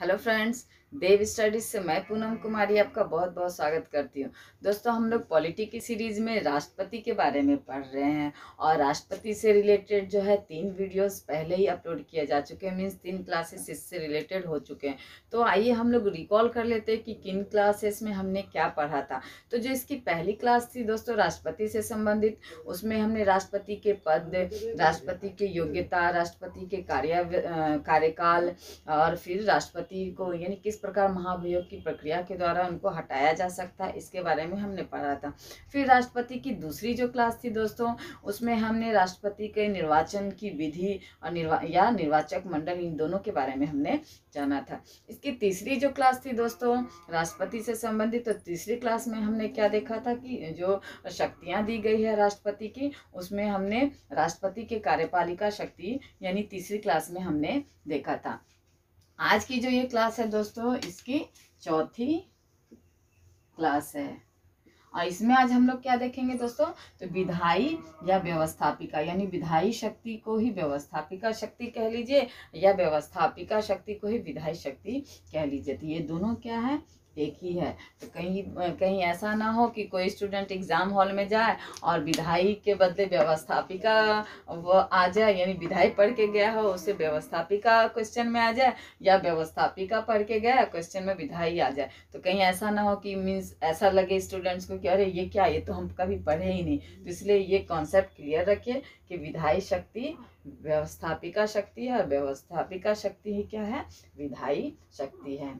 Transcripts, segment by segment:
Hello friends, देव studies से मैं पूनम कुमारी आपका बहुत बहुत स्वागत करती हूँ। दोस्तों, हम लोग पॉलिटी की सीरीज में राष्ट्रपति के बारे में पढ़ रहे हैं और राष्ट्रपति से रिलेटेड जो है 3 वीडियोस पहले ही अपलोड किए जा चुके हैं। मीन्स 3 क्लासेस इससे रिलेटेड हो चुके हैं। तो आइए हम लोग रिकॉल कर लेते हैं कि किन क्लासेस में हमने क्या पढ़ा था। तो जो इसकी पहली क्लास थी दोस्तों राष्ट्रपति से संबंधित, उसमें हमने राष्ट्रपति के पद, राष्ट्रपति की योग्यता, राष्ट्रपति के कार्यकाल और फिर राष्ट्रपति को यानी किस प्रकार महाभियोग की प्रक्रिया के द्वारा उनको हटाया जा सकता है, इसके बारे में हमने पढ़ा था। फिर राष्ट्रपति की दूसरी जो क्लास थी दोस्तों, उसमें हमने राष्ट्रपति के निर्वाचन की विधि और निर्वाचक मंडल, इन दोनों के बारे में हमने जाना था। इसकी तीसरी जो क्लास थी दोस्तों राष्ट्रपति से संबंधित, तो तीसरी क्लास में हमने क्या देखा था कि जो शक्तियां दी गई है राष्ट्रपति की, उसमें हमने राष्ट्रपति के कार्यपालिका शक्ति यानी तीसरी क्लास में हमने देखा था। आज की जो ये क्लास है दोस्तों, इसकी चौथी क्लास है और इसमें आज हम लोग क्या देखेंगे दोस्तों, तो विधायी या व्यवस्थापिका यानी विधायी शक्ति को ही व्यवस्थापिका शक्ति कह लीजिए या व्यवस्थापिका शक्ति को ही विधायी शक्ति कह लीजिए। तो ये दोनों क्या है, एक ही है। तो कहीं ऐसा ना हो कि कोई स्टूडेंट एग्जाम हॉल में जाए और विधायी के बदले व्यवस्थापिका वो आ जाए, यानी विधायी पढ़ के गया हो उसे व्यवस्थापिका क्वेश्चन में आ जाए, या व्यवस्थापिका पढ़ के गया क्वेश्चन में विधायी आ जाए। तो कहीं ऐसा ना हो कि मीन्स ऐसा लगे स्टूडेंट्स को कि अरे ये क्या, ये तो हम कभी पढ़े ही नहीं। तो इसलिए ये कॉन्सेप्ट क्लियर रखिए कि विधायी शक्ति व्यवस्थापिका शक्ति है और व्यवस्थापिका शक्ति ही क्या है, विधायी शक्ति है।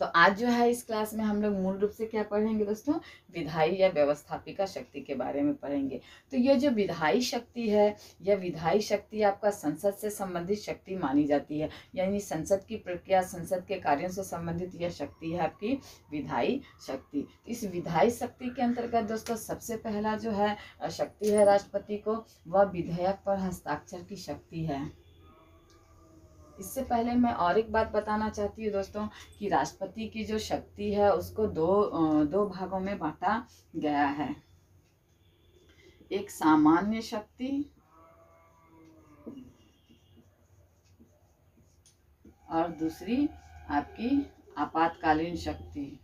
तो आज जो है इस क्लास में हम लोग मूल रूप से क्या पढ़ेंगे दोस्तों, विधायी या व्यवस्थापिका शक्ति के बारे में पढ़ेंगे। तो ये जो विधायी शक्ति है, यह विधायी शक्ति आपका संसद से संबंधित शक्ति मानी जाती है, यानी संसद की प्रक्रिया, संसद के कार्यों से संबंधित यह शक्ति है आपकी विधायी शक्ति। इस विधायी शक्ति के अंतर्गत दोस्तों सबसे पहला जो है शक्ति है राष्ट्रपति को, वह विधेयक पर हस्ताक्षर की शक्ति है। इससे पहले मैं और एक बात बताना चाहती हूँ दोस्तों कि राष्ट्रपति की जो शक्ति है उसको दो भागों में बांटा गया है। एक सामान्य शक्ति और दूसरी आपकी आपातकालीन शक्ति।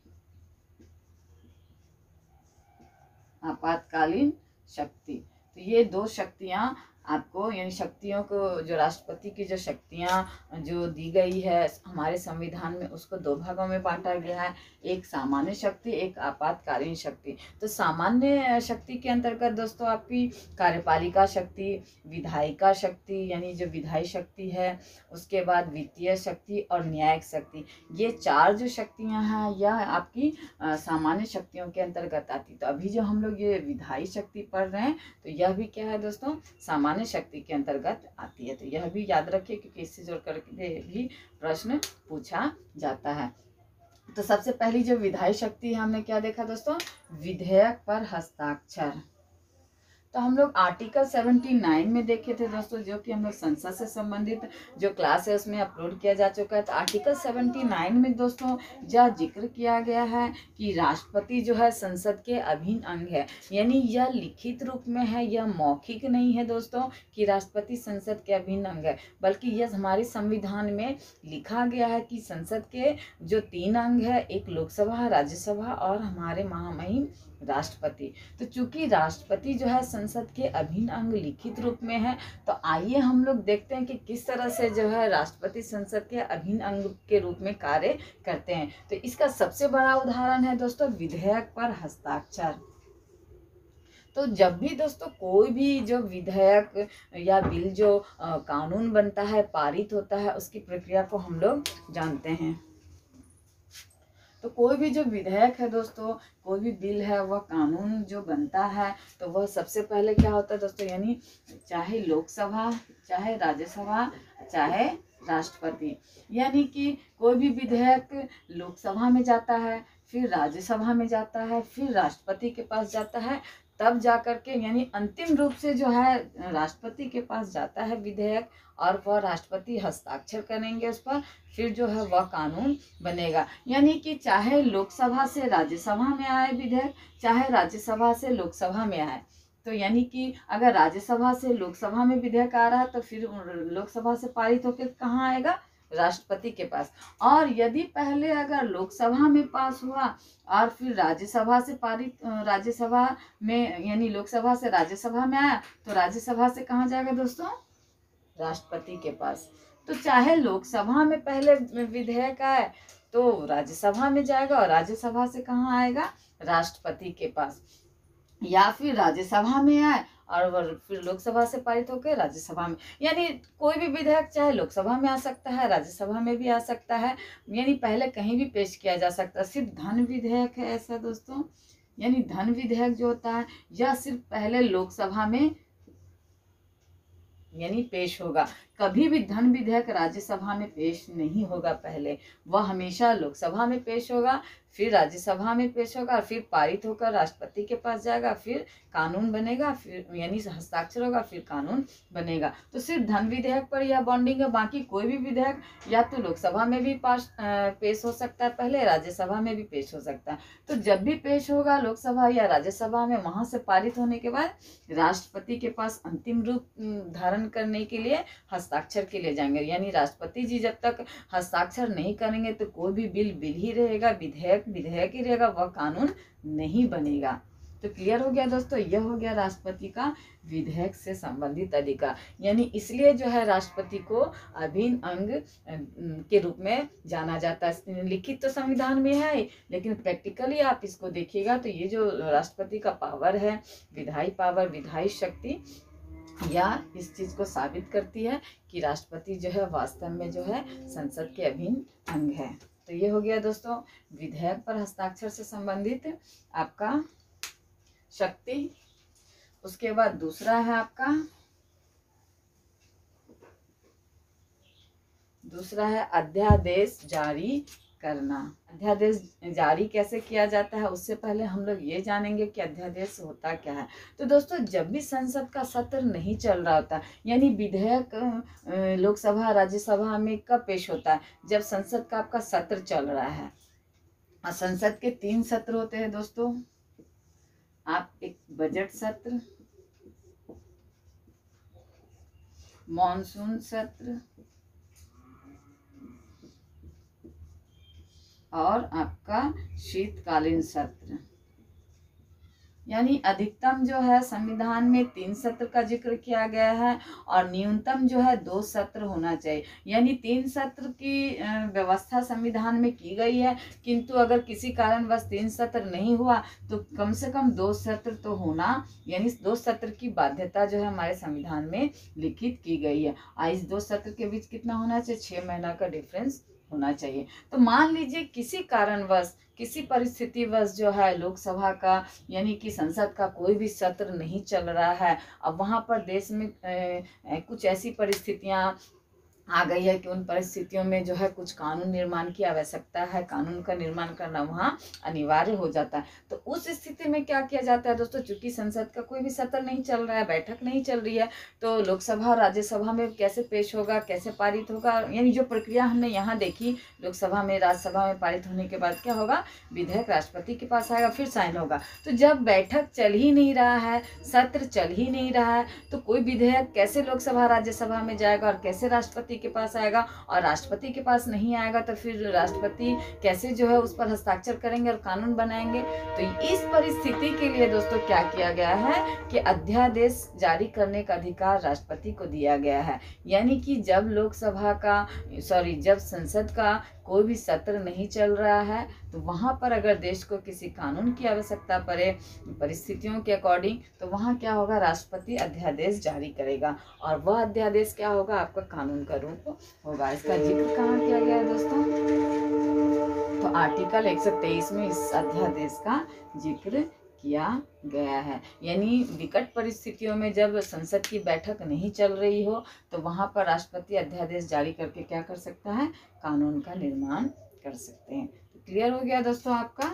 आपातकालीन शक्ति, तो ये दो शक्तियां आपको, यानी शक्तियों को, जो राष्ट्रपति की जो शक्तियां जो दी गई है हमारे संविधान में, उसको दो भागों में बांटा गया है। एक सामान्य शक्ति, एक आपातकालीन शक्ति। तो सामान्य शक्ति के अंतर्गत दोस्तों आपकी कार्यपालिका शक्ति, विधायिका शक्ति यानी जो विधायी शक्ति है, उसके बाद वित्तीय शक्ति और न्यायिक शक्ति, ये 4 जो शक्तियां हैं यह आपकी सामान्य शक्तियों के अंतर्गत आती। तो अभी जो हम लोग ये विधायी शक्ति पढ़ रहे हैं, तो यह भी क्या है दोस्तों, सामान्य शक्ति के अंतर्गत आती है। तो यह भी याद रखिए क्योंकि इससे जोड़ करके भी प्रश्न पूछा जाता है। तो सबसे पहली जो विधायी शक्ति है, हमने क्या देखा दोस्तों, विधेयक पर हस्ताक्षर। तो हम लोग आर्टिकल 79 में देखे थे दोस्तों, जो कि हम लोग संसद से संबंधित जो क्लास है उसमें अपलोड किया जा चुका है। तो आर्टिकल 79 में दोस्तों यह जिक्र किया गया है कि राष्ट्रपति जो है संसद के अभिन्न अंग है, यानी यह लिखित रूप में है, यह मौखिक नहीं है दोस्तों कि राष्ट्रपति संसद के अभिन्न अंग है, बल्कि यह हमारे संविधान में लिखा गया है कि संसद के जो 3 अंग है, एक लोकसभा, राज्यसभा और हमारे महामहिम राष्ट्रपति। तो चूंकि राष्ट्रपति जो है संसद के अभिन्न अंग लिखित रूप में है, तो आइए हम लोग देखते हैं कि किस तरह से जो है राष्ट्रपति संसद के अभिन्न अंग के रूप में कार्य करते हैं। तो इसका सबसे बड़ा उदाहरण है दोस्तों विधेयक पर हस्ताक्षर। तो जब भी दोस्तों कोई भी जो विधेयक या बिल जो कानून बनता है, पारित होता है, उसकी प्रक्रिया को हम लोग जानते हैं। तो कोई भी जो विधेयक है दोस्तों, कोई भी बिल है, वह कानून जो बनता है, तो वह सबसे पहले क्या होता है दोस्तों, यानी चाहे लोकसभा, चाहे राज्यसभा, चाहे राष्ट्रपति, यानी कि कोई भी विधेयक लोकसभा में जाता है, फिर राज्यसभा में जाता है, फिर राष्ट्रपति के पास जाता है, तब जाकर के यानी अंतिम रूप से जो है राष्ट्रपति के पास जाता है विधेयक, और वह राष्ट्रपति हस्ताक्षर करेंगे उस पर, फिर जो है वह कानून बनेगा। यानी कि चाहे लोकसभा से राज्यसभा में आए विधेयक, चाहे राज्यसभा से लोकसभा में आए, तो यानी कि अगर राज्यसभा से लोकसभा में विधेयक आ रहा है तो फिर लोकसभा से पारित होकर कहाँ आएगा, राष्ट्रपति के पास। और यदि पहले अगर लोकसभा में पास हुआ और फिर राज्यसभा से पारित, राज्यसभा में यानी लोकसभा से राज्यसभा में आया, तो राज्यसभा से कहाँ जाएगा दोस्तों? राष्ट्रपति के पास। तो चाहे लोकसभा में पहले विधेयक आए तो राज्यसभा में जाएगा, और राज्यसभा से कहाँ आएगा? राष्ट्रपति के पास। या फिर राज्यसभा में आए और फिर लोकसभा से पारित होकर राज्यसभा में, यानी कोई भी विधेयक चाहे लोकसभा में आ सकता है, राज्यसभा में भी आ सकता है, यानी पहले कहीं भी पेश किया जा सकता है। सिर्फ धन विधेयक है ऐसा दोस्तों, यानी धन विधेयक जो होता है यह सिर्फ पहले लोकसभा में यानी पेश होगा। कभी भी धन विधेयक राज्यसभा में पेश नहीं होगा, पहले वह हमेशा लोकसभा में पेश होगा, फिर राज्यसभा में पेश होगा, और फिर पारित होकर राष्ट्रपति के पास जाएगा, फिर कानून बनेगा, फिर यानी हस्ताक्षर होगा, फिर कानून बनेगा। तो सिर्फ धन विधेयक पर यह बॉन्डिंग है। बाकी कोई भी विधेयक या तो लोकसभा में भी पेश हो सकता है, पहले राज्यसभा में भी पेश हो सकता है। तो जब भी पेश होगा लोकसभा या राज्यसभा में, वहां से पारित होने के बाद राष्ट्रपति के पास अंतिम रूप धारण करने के लिए हस्ताक्षर के लिए जाएंगे। यानी राष्ट्रपति जी जब तक हस्ताक्षर नहीं करेंगे तो कोई भी बिल ही रहेगा, विधेयक ही रहेगा, वह कानून नहीं बनेगा। तो क्लियर हो गया दोस्तों, यह हो गया राष्ट्रपति का विधेयक से संबंधित अधिकार। यानी इसलिए जो है राष्ट्रपति को अभिन्न अंग के रूप में जाना जाता है। लिखित तो संविधान में है, लेकिन प्रैक्टिकली आप इसको देखिएगा तो ये जो राष्ट्रपति का पावर है, विधायी पावर, विधायी शक्ति, या इस चीज को साबित करती है कि राष्ट्रपति जो है वास्तव में जो है संसद के अभिन्न अंग है। तो ये हो गया दोस्तों विधेयक पर हस्ताक्षर से संबंधित आपका शक्ति। उसके बाद दूसरा है आपका, दूसरा है अध्यादेश जारी करना। अध्यादेश जारी कैसे किया जाता है, उससे पहले हम लोग ये जानेंगे कि अध्यादेश होता क्या है। तो दोस्तों जब भी संसद का सत्र नहीं चल रहा होता, यानी विधेयक लोकसभा राज्यसभा में कब पेश होता है? जब संसद का आपका सत्र चल रहा है। और संसद के 3 सत्र होते हैं दोस्तों। आप एक बजट सत्र, मॉनसून सत्र और आपका शीतकालीन सत्र। यानी अधिकतम जो है संविधान में 3 सत्र का जिक्र किया गया है, और न्यूनतम जो है 2 सत्र होना चाहिए। यानी 3 सत्र की व्यवस्था संविधान में की गई है, किंतु अगर किसी कारणवश 3 सत्र नहीं हुआ तो कम से कम 2 सत्र तो होना, यानी 2 सत्र की बाध्यता जो है हमारे संविधान में लिखित की गई है। और इस 2 सत्र के बीच कितना होना चाहिए? 6 महीना का डिफरेंस होना चाहिए। तो मान लीजिए किसी कारणवश, किसी परिस्थितिवश जो है लोकसभा का यानी कि संसद का कोई भी सत्र नहीं चल रहा है, अब वहां पर देश में कुछ ऐसी परिस्थितियां आ गई है कि उन परिस्थितियों में जो है कुछ कानून निर्माण की आवश्यकता है, कानून का निर्माण करना वहाँ अनिवार्य हो जाता है। तो उस स्थिति में क्या किया जाता है दोस्तों? चूंकि संसद का कोई भी सत्र नहीं चल रहा है, बैठक नहीं चल रही है, तो लोकसभा और राज्यसभा में कैसे पेश होगा, कैसे पारित होगा, यानी जो प्रक्रिया हमने यहाँ देखी, लोकसभा में राज्यसभा में पारित होने के बाद क्या होगा? विधेयक राष्ट्रपति के पास आएगा, फिर साइन होगा। तो जब बैठक चल ही नहीं रहा है, सत्र चल ही नहीं रहा है, तो कोई विधेयक कैसे लोकसभा राज्यसभा में जाएगा और कैसे राष्ट्रपति के पास आएगा? और राष्ट्रपति के पास नहीं आएगा तो फिर राष्ट्रपति कैसे जो है उस पर हस्ताक्षर करेंगे और कानून बनाएंगे? तो इस परिस्थिति के लिए दोस्तों क्या किया गया है कि अध्यादेश जारी करने का अधिकार राष्ट्रपति को दिया गया है। यानी कि जब जब संसद का कोई भी सत्र नहीं चल रहा है, तो वहां पर अगर देश को किसी कानून की आवश्यकता पड़े परिस्थितियों के अकॉर्डिंग, तो वहां क्या होगा? राष्ट्रपति अध्यादेश जारी करेगा, और वह अध्यादेश क्या होगा? आपका कानून का रूप होगा। इसका जिक्र कहाँ किया गया है दोस्तों? तो आर्टिकल 123 में इस अध्यादेश का जिक्र किया गया है। यानी विकट परिस्थितियों में जब संसद की बैठक नहीं चल रही हो, तो वहां पर राष्ट्रपति अध्यादेश जारी करके क्या कर सकता है? कानून का निर्माण कर सकते हैं। तो क्लियर हो गया दोस्तों आपका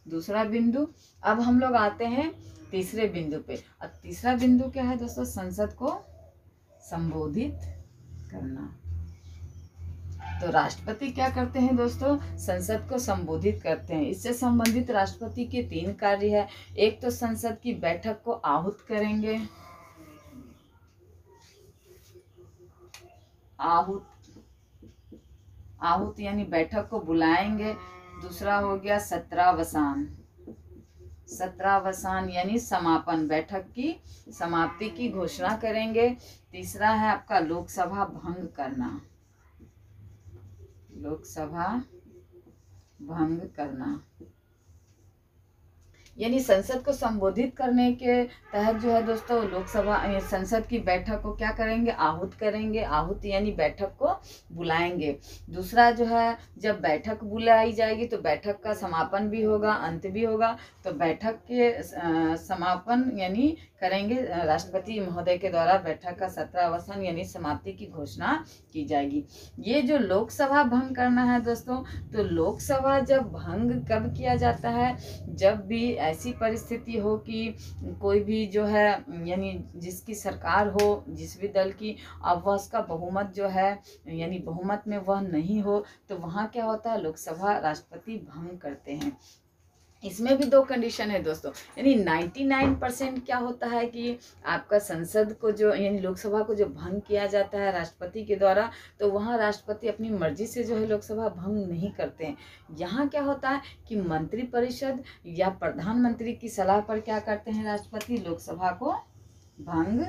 दूसरा बिंदु। अब हम लोग आते हैं तीसरे बिंदु पे। और तीसरा बिंदु क्या है दोस्तों? संसद को संबोधित करना। तो राष्ट्रपति क्या करते हैं दोस्तों? संसद को संबोधित करते हैं। इससे संबंधित राष्ट्रपति के 3 कार्य है। एक तो संसद की बैठक को आहूत करेंगे, आहूत आहूत यानी बैठक को बुलाएंगे। दूसरा हो गया सत्रावसान, सत्रावसान यानी समापन, बैठक की समाप्ति की घोषणा करेंगे। तीसरा है आपका लोकसभा भंग करना, लोकसभा भंग करना यानी संसद को संबोधित करने के तहत जो है दोस्तों लोकसभा संसद की बैठक को क्या करेंगे, आहूत करेंगे। आहूत यानी बैठक को बुलाएंगे। दूसरा जो है जब बैठक बुलाई जाएगी तो बैठक का समापन भी होगा, अंत भी होगा। तो बैठक के समापन यानी करेंगे राष्ट्रपति महोदय के द्वारा बैठक का सत्रावसान यानी समाप्ति की घोषणा की जाएगी। ये जो लोकसभा भंग करना है दोस्तों, तो लोकसभा जब भंग कब किया जाता है, जब भी ऐसी परिस्थिति हो कि कोई भी जो है यानी जिसकी सरकार हो, जिस भी दल की, अब वह उसका बहुमत जो है यानी बहुमत में वह नहीं हो, तो वहाँ क्या होता है, लोकसभा राष्ट्रपति भंग करते हैं। इसमें भी दो कंडीशन है दोस्तों, यानी 99% क्या होता है कि आपका संसद को जो यानी लोकसभा को जो भंग किया जाता है राष्ट्रपति के द्वारा, तो वहाँ राष्ट्रपति अपनी मर्जी से जो है लोकसभा भंग नहीं करते हैं। यहाँ क्या होता है कि मंत्रिपरिषद या प्रधानमंत्री की सलाह पर क्या करते हैं, राष्ट्रपति लोकसभा को भंग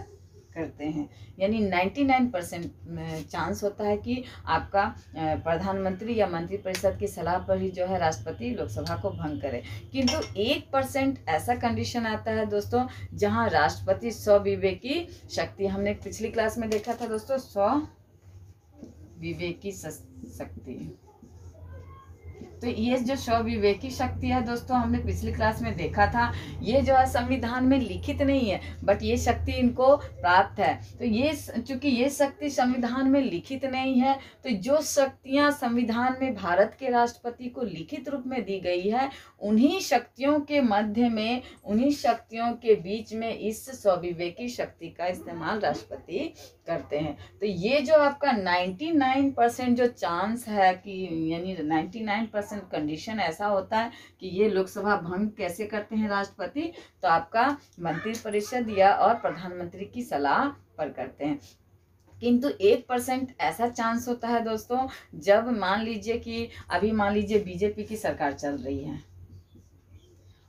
करते हैं। यानी 99% चांस होता है कि आपका प्रधानमंत्री या मंत्रिपरिषद की सलाह पर ही जो है राष्ट्रपति लोकसभा को भंग करे। किंतु 1% ऐसा कंडीशन आता है दोस्तों जहां राष्ट्रपति स्वविवेकी शक्ति, हमने पिछली क्लास में देखा था दोस्तों, स्वविवेकी शक्ति। तो ये जो स्वविवेकी शक्ति है दोस्तों, हमने पिछली क्लास में देखा था, ये जो है संविधान में लिखित नहीं है, बट ये शक्ति इनको प्राप्त है। तो ये चूंकि ये शक्ति संविधान में लिखित नहीं है, तो जो शक्तियां संविधान में भारत के राष्ट्रपति को लिखित रूप में दी गई है, उन्हीं शक्तियों के मध्य में, उन्हीं शक्तियों के बीच में इस स्वविवेकी शक्ति का इस्तेमाल राष्ट्रपति करते हैं। तो ये जो आपका 99% जो चांस है कि यानी 99% कंडीशन ऐसा होता है कि ये लोकसभा भंग कैसे करते हैं राष्ट्रपति, तो आपका मंत्रिपरिषद या और प्रधानमंत्री की सलाह पर करते हैं। किंतु 1% ऐसा चांस होता है दोस्तों, जब मान लीजिए कि अभी मान लीजिए बीजेपी की सरकार चल रही है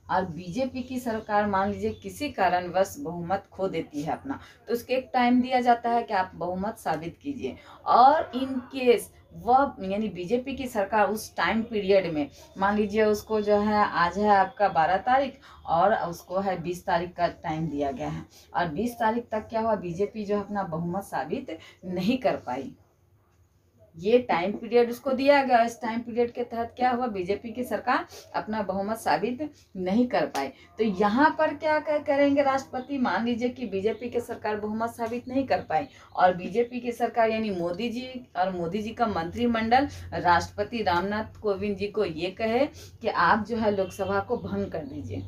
और बीजेपी की सरकार मान लीजिए किसी कारणवश बहुमत खो देती है अपना, तो उसके एक टाइम दिया जाता है कि आप बहुमत साबित कीजिए। और इन केस वह यानी बीजेपी की सरकार उस टाइम पीरियड में, मान लीजिए उसको जो है आज है आपका 12 तारीख और उसको है 20 तारीख का टाइम दिया गया है, और 20 तारीख तक क्या हुआ, बीजेपी जो अपना बहुमत साबित नहीं कर पाई। ये टाइम पीरियड उसको दिया गया, इस टाइम पीरियड के तहत क्या हुआ, बीजेपी की सरकार अपना बहुमत साबित नहीं कर पाई। तो यहाँ पर क्या करेंगे राष्ट्रपति, मान लीजिए कि बीजेपी की सरकार बहुमत साबित नहीं कर पाई और बीजेपी की सरकार यानी मोदी जी और मोदी जी का मंत्रिमंडल राष्ट्रपति रामनाथ कोविंद जी को ये कहे कि आप जो है लोकसभा को भंग कर दीजिए।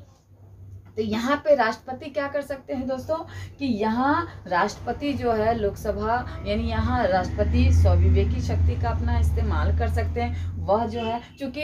तो यहाँ पे राष्ट्रपति क्या कर सकते हैं दोस्तों कि यहाँ राष्ट्रपति जो है लोकसभा यानी यहाँ राष्ट्रपति स्वविवेकी शक्ति का अपना इस्तेमाल कर सकते हैं। वह जो है चूंकि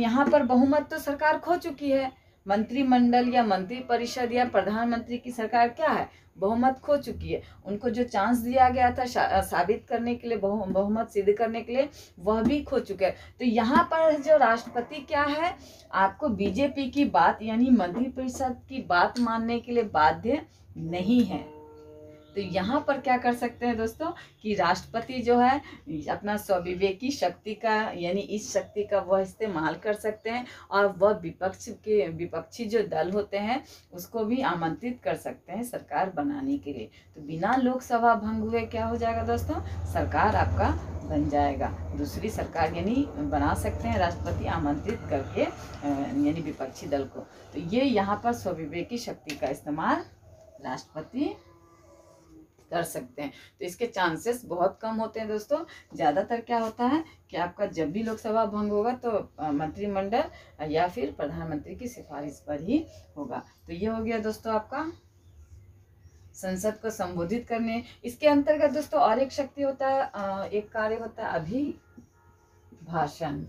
यहाँ पर बहुमत तो सरकार खो चुकी है, मंत्रिमंडल या मंत्रिपरिषद या प्रधानमंत्री की सरकार क्या है, बहुमत खो चुकी है। उनको जो चांस दिया गया था साबित करने के लिए, बहुमत सिद्ध करने के लिए, वह भी खो चुके हैं। तो यहाँ पर जो राष्ट्रपति क्या है, आपको बीजेपी की बात यानी मंत्रिपरिषद की बात मानने के लिए बाध्य नहीं है। तो यहाँ पर क्या कर सकते हैं दोस्तों कि राष्ट्रपति जो है अपना स्वविवेकी शक्ति का यानी इस शक्ति का वह इस्तेमाल कर सकते हैं और वह विपक्षी जो दल होते हैं उसको भी आमंत्रित कर सकते हैं सरकार बनाने के लिए। तो बिना लोकसभा भंग हुए क्या हो जाएगा दोस्तों, सरकार आपका बन जाएगा, दूसरी सरकार यानी बना सकते हैं राष्ट्रपति आमंत्रित करके यानी विपक्षी दल को। तो ये यहाँ पर स्वविवेकी शक्ति का इस्तेमाल राष्ट्रपति कर सकते हैं। तो इसके चांसेस बहुत कम होते हैं दोस्तों। ज़्यादातर क्या होता है कि आपका जब भी लोकसभा भंग होगा तो मंत्रिमंडल या फिर प्रधानमंत्री की सिफारिश पर ही होगा। तो ये हो गया दोस्तों आपका संसद को संबोधित करने। इसके अंतर्गत दोस्तों और एक शक्ति होता है, एक कार्य होता है अभिभाषण।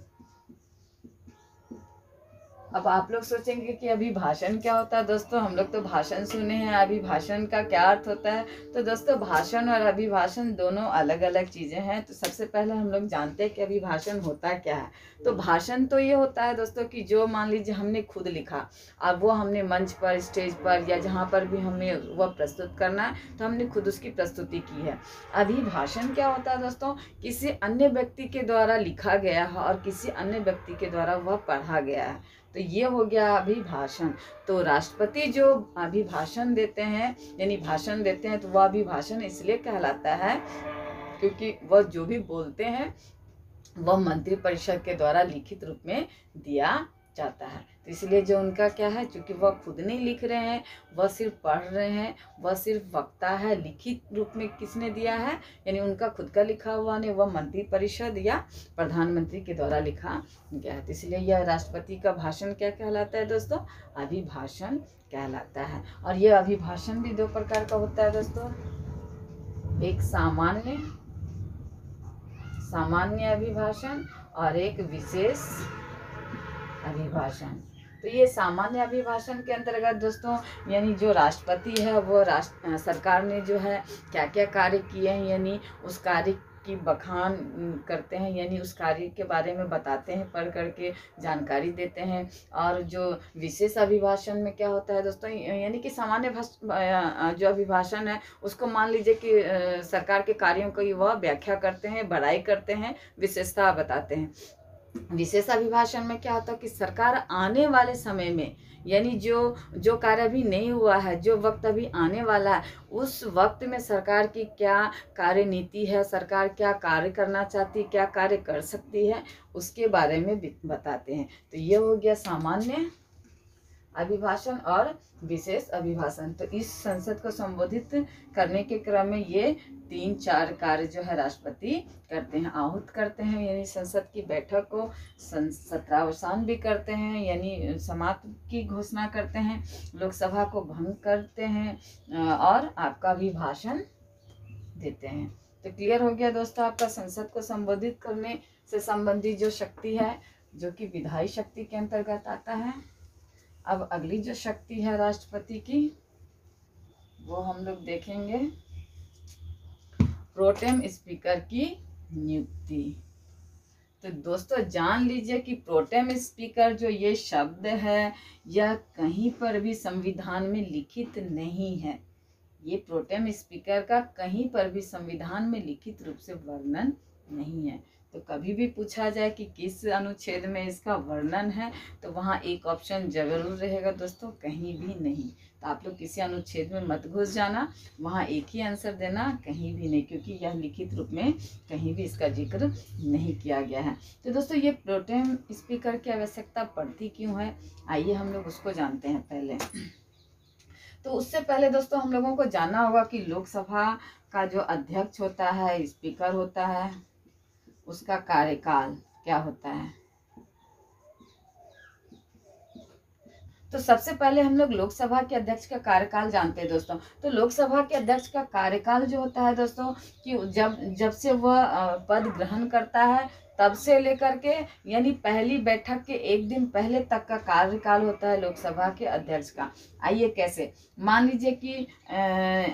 अब आप लोग सोचेंगे कि अभिभाषण क्या होता है। दोस्तों हम लोग तो भाषण सुने हैं, अभिभाषण का क्या अर्थ होता है। तो दोस्तों भाषण और अभिभाषण दोनों अलग अलग चीज़ें हैं। तो सबसे पहले हम लोग जानते हैं कि अभिभाषण होता क्या है। तो भाषण तो ये होता है दोस्तों कि जो मान लीजिए हमने खुद लिखा, अब वो हमने मंच पर, स्टेज पर या जहाँ पर भी हमें वह प्रस्तुत करना है तो हमने खुद उसकी प्रस्तुति की है। अभिभाषण क्या होता है दोस्तों, किसी अन्य व्यक्ति के द्वारा लिखा गया है और किसी अन्य व्यक्ति के द्वारा वह पढ़ा गया है, तो ये हो गया अभिभाषण। तो राष्ट्रपति जो अभिभाषण देते हैं यानी भाषण देते हैं, तो वह अभिभाषण इसलिए कहलाता है क्योंकि वह जो भी बोलते हैं वह मंत्रिपरिषद के द्वारा लिखित रूप में दिया जाता है। तो इसलिए जो उनका क्या है, चूंकि वह खुद नहीं लिख रहे हैं, वह सिर्फ पढ़ रहे हैं, वह सिर्फ वक्ता है। लिखित रूप में किसने दिया है, यानी उनका खुद का लिखा हुआ नहीं, वह मंत्रिपरिषद या प्रधानमंत्री के द्वारा लिखा गया है। तो इसलिए यह राष्ट्रपति का भाषण क्या कहलाता है दोस्तों, अभिभाषण कहलाता है। और यह अभिभाषण भी दो प्रकार का होता है दोस्तों, एक सामान्य अभिभाषण और एक विशेष अभिभाषण। तो ये सामान्य अभिभाषण के अंतर्गत दोस्तों यानी जो राष्ट्रपति है वो सरकार ने जो है क्या क्या कार्य किए हैं, यानी उस कार्य की बखान करते हैं, यानी उस कार्य के बारे में बताते हैं, पढ़ करके जानकारी देते हैं। और जो विशेष अभिभाषण में क्या होता है दोस्तों, यानी कि सामान्य जो अभिभाषण है उसको मान लीजिए कि सरकार के कार्यों की वह व्याख्या करते हैं, बड़ाई करते हैं, विशेषता बताते हैं। विशेष अभिभाषण में क्या होता है कि सरकार आने वाले समय में, यानी जो कार्य अभी नहीं हुआ है, जो वक्त अभी आने वाला है, उस वक्त में सरकार की क्या कार्य नीति है, सरकार क्या कार्य करना चाहती है, क्या कार्य कर सकती है, उसके बारे में बताते हैं। तो ये हो गया सामान्य अभिभाषण और विशेष अभिभाषण। तो इस संसद को संबोधित करने के क्रम में ये 3-4 कार्य जो है राष्ट्रपति करते हैं। आहूत करते हैं यानी संसद की बैठक को सत्रावसान भी करते हैं, यानी समाप्त की घोषणा करते हैं, लोकसभा को भंग करते हैं और आपका अभिभाषण देते हैं। तो क्लियर हो गया दोस्तों आपका संसद को संबोधित करने से संबंधित जो शक्ति है, जो कि विधायी शक्ति के अंतर्गत आता है। अब अगली जो शक्ति है राष्ट्रपति की, वो हम लोग देखेंगे प्रोटेम स्पीकर की नियुक्ति। तो दोस्तों जान लीजिए कि प्रोटेम स्पीकर जो ये शब्द है यह कहीं पर भी संविधान में लिखित नहीं है। ये प्रोटेम स्पीकर का कहीं पर भी संविधान में लिखित रूप से वर्णन नहीं है। तो कभी भी पूछा जाए कि किस अनुच्छेद में इसका वर्णन है, तो वहाँ एक ऑप्शन जरूर रहेगा दोस्तों, कहीं भी नहीं। तो आप लोग किसी अनुच्छेद में मत घुस जाना, वहाँ एक ही आंसर देना, कहीं भी नहीं, क्योंकि यह लिखित रूप में कहीं भी इसका जिक्र नहीं किया गया है। तो दोस्तों ये प्रोटेम स्पीकर की आवश्यकता पड़ती क्यों है, आइए हम लोग उसको जानते हैं पहले। तो उससे पहले दोस्तों हम लोगों को जानना होगा कि लोकसभा का जो अध्यक्ष होता है, स्पीकर होता है, उसका कार्यकाल क्या होता है। तो सबसे पहले हम लोग लोकसभा के अध्यक्ष का कार्यकाल जानते हैं दोस्तों। तो लोकसभा के अध्यक्ष का कार्यकाल जो होता है दोस्तों कि जब से वह पद ग्रहण करता है तब से लेकर के यानी पहली बैठक के एक दिन पहले तक का कार्यकाल होता है लोकसभा के अध्यक्ष का। आइए कैसे, मान लीजिए कि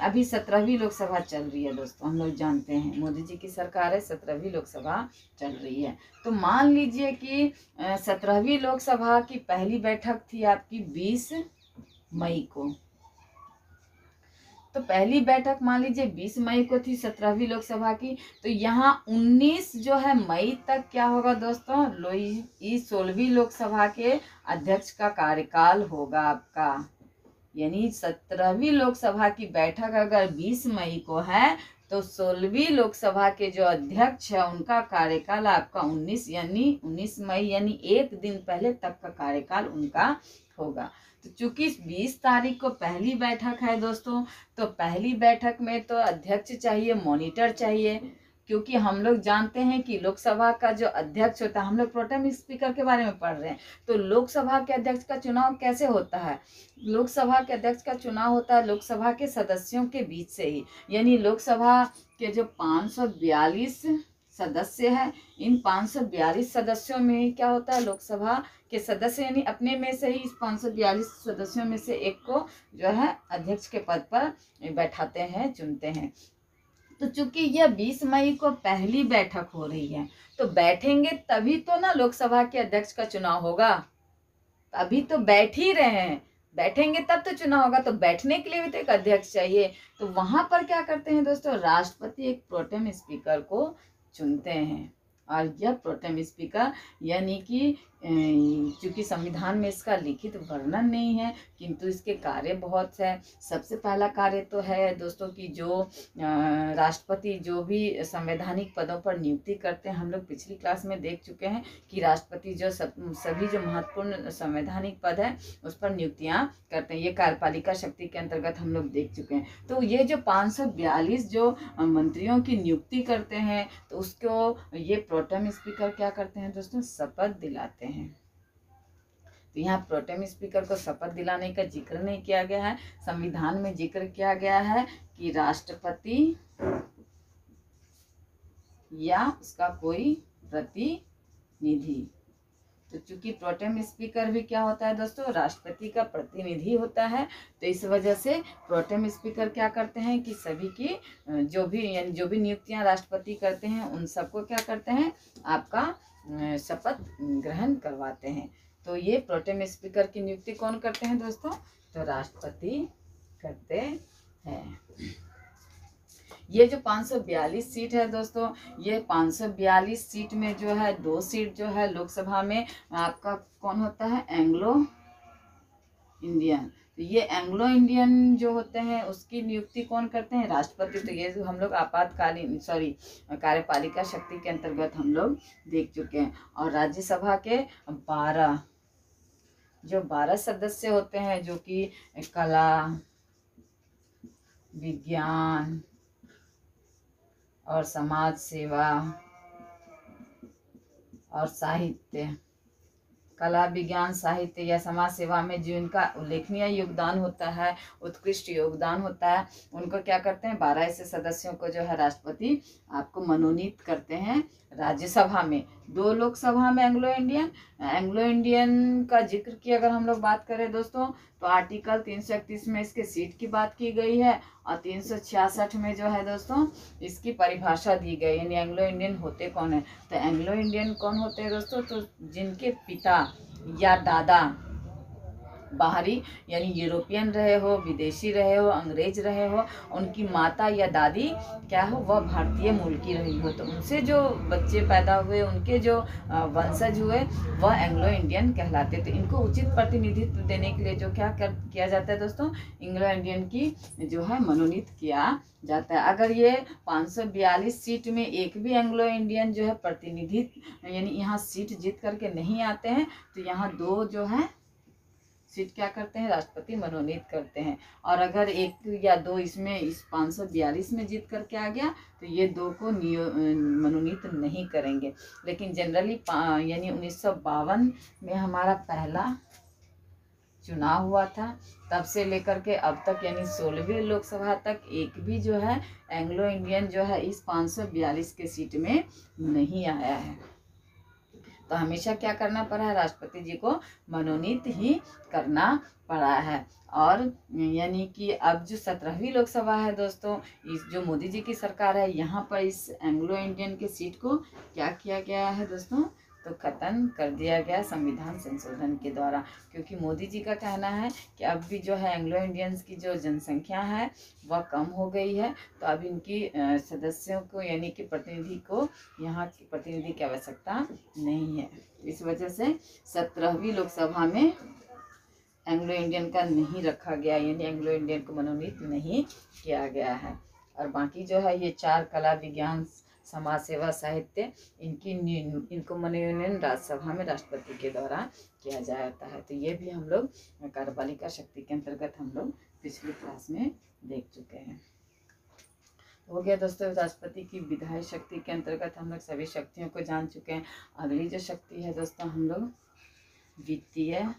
अभी 17वीं लोकसभा चल रही है दोस्तों, हम लोग जानते हैं मोदी जी की सरकार है, 17वीं लोकसभा चल रही है। तो मान लीजिए कि 17वीं लोकसभा की पहली बैठक थी आपकी 20 मई को। तो पहली बैठक मान लीजिए 20 मई को थी 17वीं लोकसभा की। तो यहाँ 19 जो है मई तक क्या होगा दोस्तों, 16वीं लोकसभा के अध्यक्ष का कार्यकाल होगा आपका। यानी 17वीं लोकसभा की बैठक अगर 20 मई को है तो 16वीं लोकसभा के जो अध्यक्ष है उनका कार्यकाल आपका 19 मई यानी एक दिन पहले तक का कार्यकाल उनका होगा। तो चूंकि 20 तारीख को पहली बैठक है दोस्तों, तो पहली बैठक में तो अध्यक्ष चाहिए, मॉनिटर चाहिए, क्योंकि हम लोग जानते हैं कि लोकसभा का जो अध्यक्ष होता है, हम लोग प्रोटेम स्पीकर के बारे में पढ़ रहे हैं, तो लोकसभा के अध्यक्ष का चुनाव कैसे होता है। लोकसभा के अध्यक्ष का चुनाव होता है लोकसभा के सदस्यों के बीच से ही, यानी लोकसभा के जो 542 सदस्य है। इन 542 सदस्यों में क्या होता है, लोकसभा के सदस्य यानी अपने में से ही इस 542 सदस्यों में से एक को जो है अध्यक्ष के पद पर बैठाते हैं, चुनते हैं। तो चूंकि यह 20 मई को पहली बैठक हो रही है, तो बैठेंगे तभी तो ना लोकसभा के अध्यक्ष का चुनाव होगा। अभी तो बैठ ही रहे हैं, बैठेंगे तब तो चुनाव होगा, तो बैठने के लिए भी तो एक अध्यक्ष चाहिए। तो वहां पर क्या करते हैं दोस्तों, राष्ट्रपति एक प्रोटेम स्पीकर को चुनते हैं। और यह प्रोटेम स्पीकर यानी कि चूंकि संविधान में इसका लिखित वर्णन नहीं है, किंतु इसके कार्य बहुत है। सबसे पहला कार्य तो है दोस्तों कि जो राष्ट्रपति जो भी संवैधानिक पदों पर नियुक्ति करते हैं, हम लोग पिछली क्लास में देख चुके हैं कि राष्ट्रपति जो सभी जो महत्वपूर्ण संवैधानिक पद है उस पर नियुक्तियां करते हैं। ये कार्यपालिका शक्ति के अंतर्गत हम लोग देख चुके हैं। तो ये जो 542 जो मंत्रियों की नियुक्ति करते हैं, तो उसको ये प्रोटेम स्पीकर क्या करते हैं दोस्तों, शपथ दिलाते हैं। तो यहाँ प्रोटेम स्पीकर को शपथ दिलाने का जिक्र नहीं किया गया है, संविधान में जिक्र किया गया है कि राष्ट्रपति या उसका कोई प्रतिनिधि। तो चूंकि प्रोटेम स्पीकर भी क्या होता है दोस्तों, राष्ट्रपति का प्रतिनिधि होता है, तो इस वजह से प्रोटेम स्पीकर क्या करते हैं कि सभी की जो भी नियुक्तियां राष्ट्रपति करते हैं उन सबको क्या करते हैं, आपका शपथ ग्रहण करवाते हैं। तो ये प्रोटेम स्पीकर की नियुक्ति कौन करते हैं दोस्तों, तो राष्ट्रपति करते हैं। ये जो 542 सीट है दोस्तों, ये 542 सीट में जो है 2 सीट जो है लोकसभा में आपका कौन होता है, एंग्लो इंडियन। तो ये एंग्लो इंडियन जो होते हैं उसकी नियुक्ति कौन करते हैं, राष्ट्रपति। तो ये हम लोग आपातकालीन कार्यपालिका शक्ति के अंतर्गत हम लोग देख चुके हैं। और राज्यसभा के 12 सदस्य होते हैं, जो कि कला, विज्ञान और समाज सेवा और साहित्य, कला, विज्ञान, साहित्य या समाज सेवा में जो इनका उल्लेखनीय योगदान होता है, उत्कृष्ट योगदान होता है, उनको क्या करते हैं, 12 ऐसे सदस्यों को जो है राष्ट्रपति आपको मनोनीत करते हैं राज्यसभा में। 2 लोकसभा में एंग्लो इंडियन का जिक्र की अगर हम लोग बात करें दोस्तों, तो आर्टिकल 331 में इसके सीट की बात की गई है, और 366 में जो है दोस्तों इसकी परिभाषा दी गई, यानी एंग्लो इंडियन होते कौन है। तो एंग्लो इंडियन कौन होते हैं दोस्तों, तो जिनके पिता या दादा बाहरी यानी यूरोपियन रहे हो, विदेशी रहे हो, अंग्रेज रहे हो, उनकी माता या दादी क्या हो, वह भारतीय मूल की रही हो, तो उनसे जो बच्चे पैदा हुए, उनके जो वंशज हुए, वह एंग्लो इंडियन कहलाते। तो इनको उचित प्रतिनिधित्व देने के लिए जो किया जाता है दोस्तों, एंग्लो इंडियन की जो है मनोनीत किया जाता है। अगर ये 542 सीट में एक भी एंग्लो इंडियन जो है प्रतिनिधित्व यानी यहाँ सीट जीत करके नहीं आते हैं, तो यहाँ 2 जो है सीट क्या करते हैं, राष्ट्रपति मनोनीत करते हैं। और अगर 1 या 2 इसमें इस 542 में जीत करके आ गया, तो ये 2 को मनोनीत नहीं करेंगे। लेकिन जनरली यानी 1952 में हमारा पहला चुनाव हुआ था, तब से लेकर के अब तक यानी 16वीं लोकसभा तक एक भी जो है एंग्लो इंडियन जो है इस 542 के सीट में नहीं आया है। तो हमेशा क्या करना पड़ा है, राष्ट्रपति जी को मनोनीत ही करना पड़ा है। और यानी कि अब जो 17वीं लोकसभा है दोस्तों, इस जो मोदी जी की सरकार है, यहाँ पर इस एंग्लो इंडियन के सीट को क्या किया गया है दोस्तों, तो खत्म कर दिया गया संविधान संशोधन के द्वारा। क्योंकि मोदी जी का कहना है कि अब भी जो है एंग्लो इंडियंस की जो जनसंख्या है वह कम हो गई है, तो अब इनकी सदस्यों को यानी कि प्रतिनिधि को यहाँ की प्रतिनिधि की आवश्यकता नहीं है। इस वजह से 17वीं लोकसभा में एंग्लो इंडियन का नहीं रखा गया, यानी एंग्लो इंडियन को मनोनीत नहीं किया गया है। और बाकी जो है ये 4 कला, विज्ञान, समाज सेवा, साहित्य, इनको मनोनयन राज्यसभा में राष्ट्रपति के द्वारा किया जाता है। तो ये भी हम लोग कार्यपालिका शक्ति के अंतर्गत हम लोग पिछली क्लास में देख चुके हैं। हो गया दोस्तों, राष्ट्रपति की विधायी शक्ति के अंतर्गत हम लोग सभी शक्तियों को जान चुके हैं। अगली जो शक्ति है दोस्तों, हम लोग वित्तीय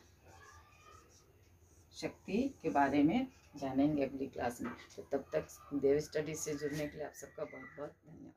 शक्ति के बारे में जानेंगे अगली क्लास में। तो तब तक देव स्टडी से जुड़ने के लिए आप सबका बहुत बहुत धन्यवाद।